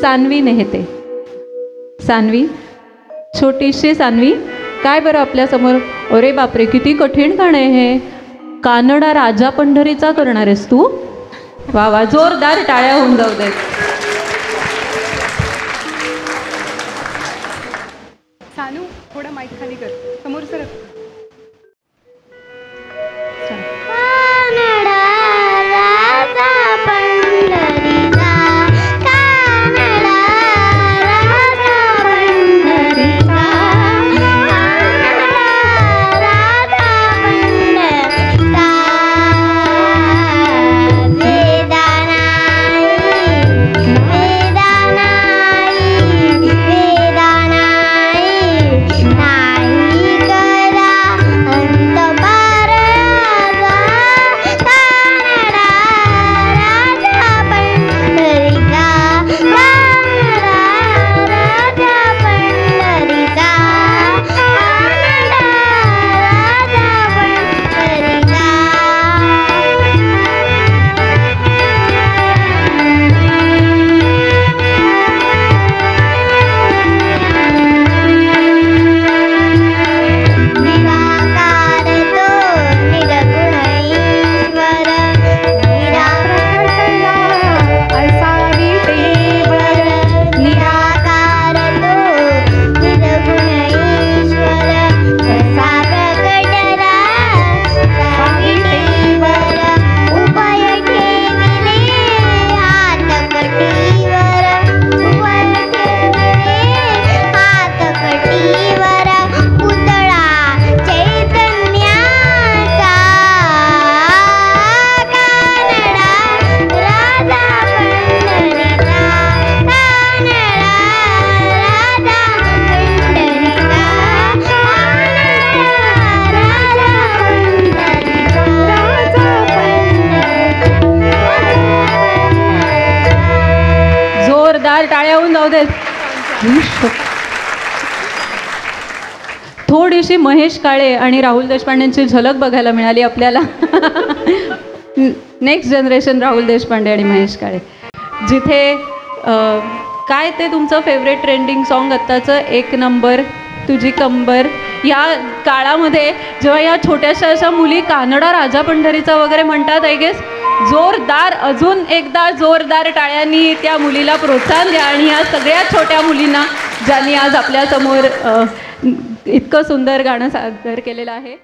सान्वी नेहते. सान्वी, छोटीशी सान्वी, काय बरं आपल्यासमोर? अरे बापरे, किती कठीण गाणं आहे हे. कानडा राजा पंढरीचा करणार आहेस तू? वा वा, जोरदार टाळ्या होऊन जाऊ देत. सानू, थोडं माईक खाली कर, समोर सर. टाळ्या होऊन जाऊ देत. थोडीशी महेश काळे आणि राहुल देशपांडेंची झलक बघायला मिळाली आपल्याला. नेक्स्ट जनरेशन राहुल देशपांडे आणि महेश काळे. जिथे काय ते तुमचं फेवरेट ट्रेंडिंग सॉन्ग आत्ताचं, एक नंबर तुझी कंबर, या काळामध्ये जेव्हा या छोट्याशा अशा मुली कानडा राजा पंढरीचा वगैरे म्हणतात, आय गेस जोरदार, अजून एकदा जोरदार टाळ्यांनी त्या मुलीला प्रोत्साहन द्या. आणि या सगळ्या छोट्या मुलींना ज्यांनी आज आपल्यासमोर इतकं सुंदर गाणं सादर केलेलं आहे.